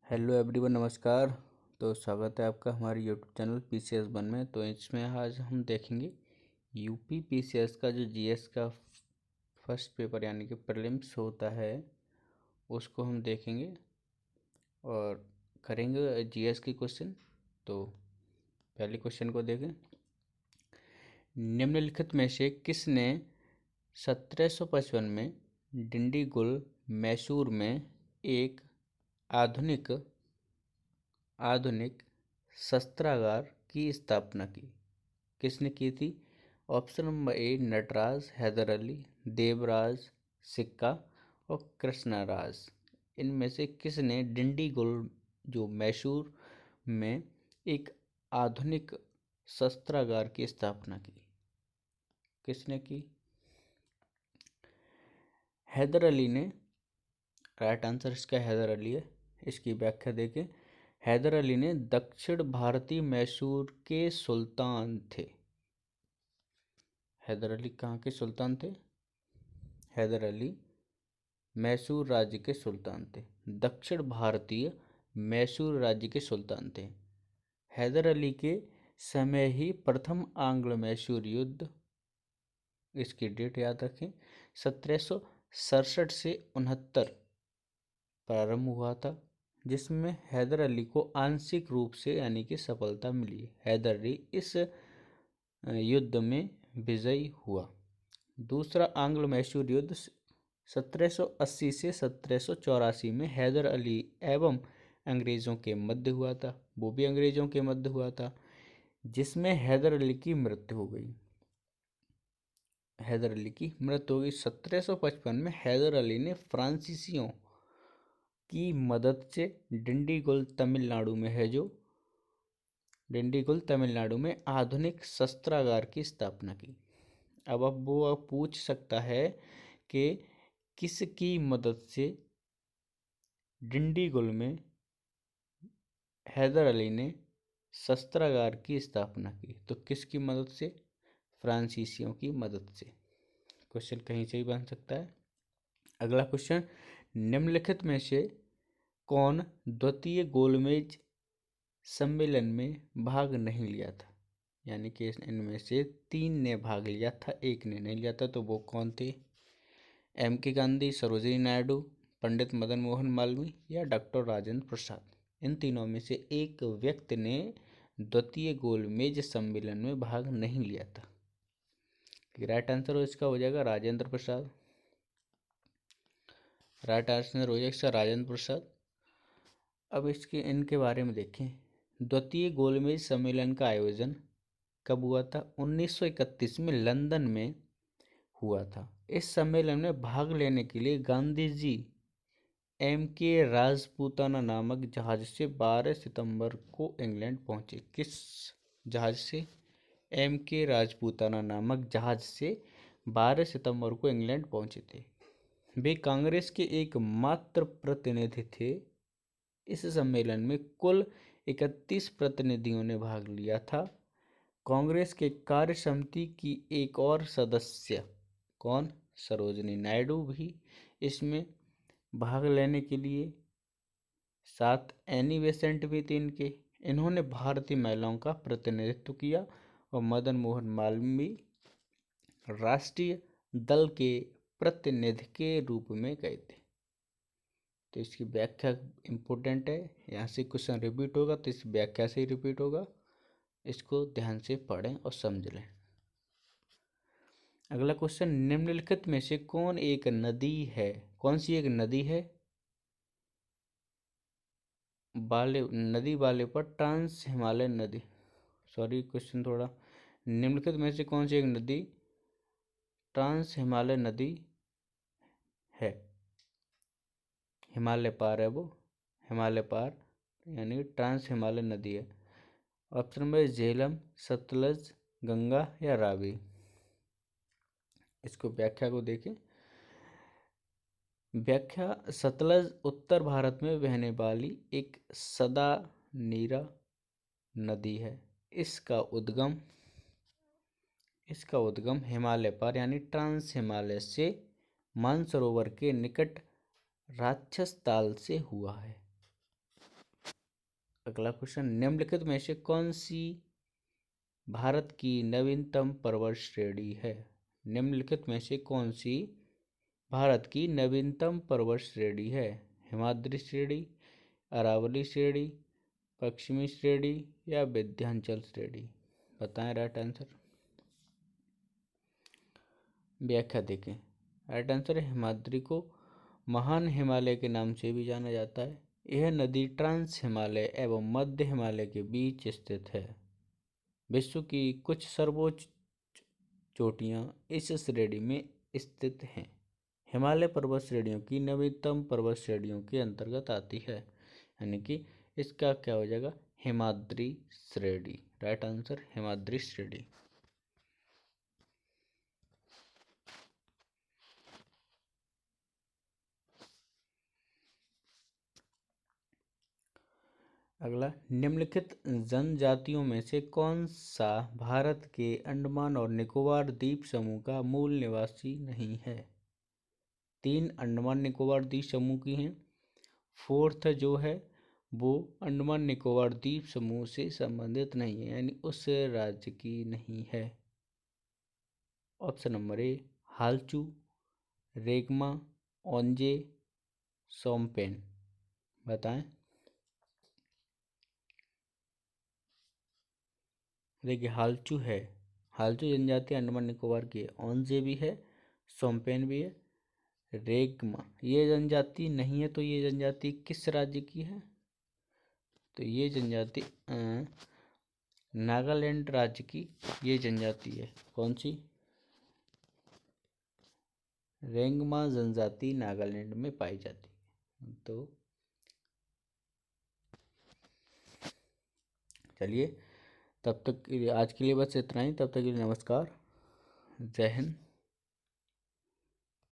Hello everyone, नमस्कार। तो स्वागत है आपका हमारे यूट्यूब चैनल PCS 1 में। तो इसमें आज हम देखेंगे यूपी PCS का जो जीएस का फर्स्ट पेपर यानी कि प्रीलिम्स होता है उसको हम देखेंगे और करेंगे जीएस की क्वेश्चन। तो पहले क्वेश्चन को देखें। निम्नलिखित में से किसने 1755 में डिंडीगुल मैसूर में एक आधुनिक शस्त्रागार की स्थापना की? किसने की थी? Option number A Nataraj, Haidar Ali, Devaraj सिक्का और कृष्णराज। इनमें से किसने डिंडीगुल जो मैसूर में एक आधुनिक शस्त्रागार की स्थापना की? किसने की? हैदर अली ने। राइट आंसर इसका हैदर अली है। इसकी व्याख्या देखें। हैदर अली ने दक्षिण भारतीय मैसूर के सुल्तान थे। हैदर अली कहाँ के सुल्तान थे? हैदर अली मैसूर राज्य के सुल्तान थे। दक्षिण भारतीय मैसूर राज्य के सुल्तान थे। हैदर अली के समय ही प्रथम आंग्ल मैसूर युद्ध, इसकी डेट याद रखें, 1767 से 69 प्रारंभ हुआ था, जिसमें हैदर अली को आंशिक रूप से यानी कि सफलता मिली। हैदर अली इस युद्ध में विजयी हुआ। दूसरा आंग्ल मैसूर युद्ध 1780 से 1784 में हैदर अली एवं अंग्रेज़ों के मध्य हुआ था। वो भी अंग्रेज़ों के मध्य हुआ था, जिसमें हैदर अली की मृत्यु हो गई। हैदर अली की मृत्यु हो गई 1755 में। हैदर अली ने फ्रांसीसियों की मदद से डिंडीगुल तमिलनाडु में है जो डिंडीगुल तमिलनाडु में आधुनिक शस्त्रागार की स्थापना की। अब वो पूछ सकता है कि किसकी मदद से डिंडीगुल में हैदर अली ने शस्त्रागार की स्थापना की? तो किसकी मदद से? फ्रांसीसियों की मदद से। क्वेश्चन कहीं से भी बन सकता है। अगला क्वेश्चन, निम्नलिखित में से कौन द्वितीय गोलमेज सम्मेलन में भाग नहीं लिया था? यानी कि इनमें से 3 ने भाग लिया था, 1 ने नहीं लिया था। तो वो कौन थे? M.K. गांधी, सरोजिनी नायडू, पंडित मदन मोहन मालवीय या डॉक्टर राजेंद्र प्रसाद। इन तीनों में से एक व्यक्ति ने द्वितीय गोलमेज सम्मेलन में भाग नहीं लिया था। राइट आंसर इसका हो जाएगा राजेंद्र प्रसाद। राइट आंसर हो जाएगा इसका राजेंद्र प्रसाद। अब इनके बारे में देखें। द्वितीय गोलमेज सम्मेलन का आयोजन कब हुआ था? 1931 में लंदन में हुआ था। इस सम्मेलन में भाग लेने के लिए गांधी जी M.K. राजपूताना नामक जहाज से 12 सितंबर को इंग्लैंड पहुंचे। किस जहाज से? M.K. राजपूताना नामक जहाज से 12 सितंबर को इंग्लैंड पहुंचे थे। वे कांग्रेस के एकमात्र प्रतिनिधि थे। इस सम्मेलन में कुल 31 प्रतिनिधियों ने भाग लिया था। कांग्रेस के कार्य समिति की एक और सदस्य कौन? सरोजिनी नायडू भी इसमें भाग लेने के लिए, साथ एनी बेसेंट भी थे इनके। इन्होंने भारतीय महिलाओं का प्रतिनिधित्व किया और मदन मोहन मालवीय राष्ट्रीय दल के प्रतिनिधि के रूप में गए थे। तो इसकी व्याख्या इम्पोर्टेंट है, यहाँ से क्वेश्चन रिपीट होगा तो इस व्याख्या से ही रिपीट होगा। इसको ध्यान से पढ़ें और समझ लें। अगला क्वेश्चन, निम्नलिखित में से कौन एक नदी है? कौन सी एक नदी है नदी वाले पर ट्रांस हिमालय नदी? सॉरी, क्वेश्चन थोड़ा। निम्नलिखित में से कौन सी एक नदी ट्रांस हिमालय नदी है? हिमालय पार है वो, हिमालय पार यानी ट्रांस हिमालय नदी है। ऑप्शन नंबर झेलम, सतलज, गंगा या रावी। इसको व्याख्या को देखें। व्याख्या, सतलज उत्तर भारत में बहने वाली एक सदा नीरा नदी है। इसका उद्गम हिमालय पर यानी ट्रांस हिमालय से मानसरोवर के निकट राक्षस ताल से हुआ है। अगला क्वेश्चन, निम्नलिखित में से कौन सी भारत की नवीनतम पर्वत श्रेणी है? निम्नलिखित में से कौन सी भारत की नवीनतम पर्वत श्रेणी है? हिमाद्री श्रेणी, अरावली श्रेणी, पश्चिमी श्रेणी या विंध्याचल श्रेणी? बताएं राइट आंसर। व्याख्या देखें। राइट आंसर है हिमाद्री को महान हिमालय के नाम से भी जाना जाता है। यह नदी ट्रांस हिमालय एवं मध्य हिमालय के बीच स्थित है। विश्व की कुछ सर्वोच्च चोटियां इस श्रेणी में स्थित हैं। हिमालय पर्वत श्रेणियों की नवीनतम पर्वत श्रेणियों के अंतर्गत आती है, यानी कि इसका क्या हो जाएगा? हिमाद्री श्रेणी। राइट आंसर हिमाद्री श्रेणी। अगला, निम्नलिखित जनजातियों में से कौन सा भारत के अंडमान और निकोबार द्वीप समूह का मूल निवासी नहीं है? 3 अंडमान निकोबार द्वीप समूह की हैं। फोर्थ जो है वो अंडमान निकोबार द्वीप समूह से संबंधित नहीं है, यानी उस राज्य की नहीं है। Option number A Halchu, Rengma, Onge, Shompen. बताएं। देखिए हालचू है, हालचू जनजाति अंडमान निकोबार की है। ओंजे भी है, सोमपेन भी है। रेगमा ये जनजाति नहीं है, तो ये जनजाति किस राज्य की है? तो ये जनजाति नागालैंड राज्य की ये जनजाति है। कौन सी? रेंगमा जनजाति नागालैंड में पाई जाती है। तो चलिए, तब तक आज के लिए बस इतना ही। तब तक के लिए नमस्कार, जय हिंद।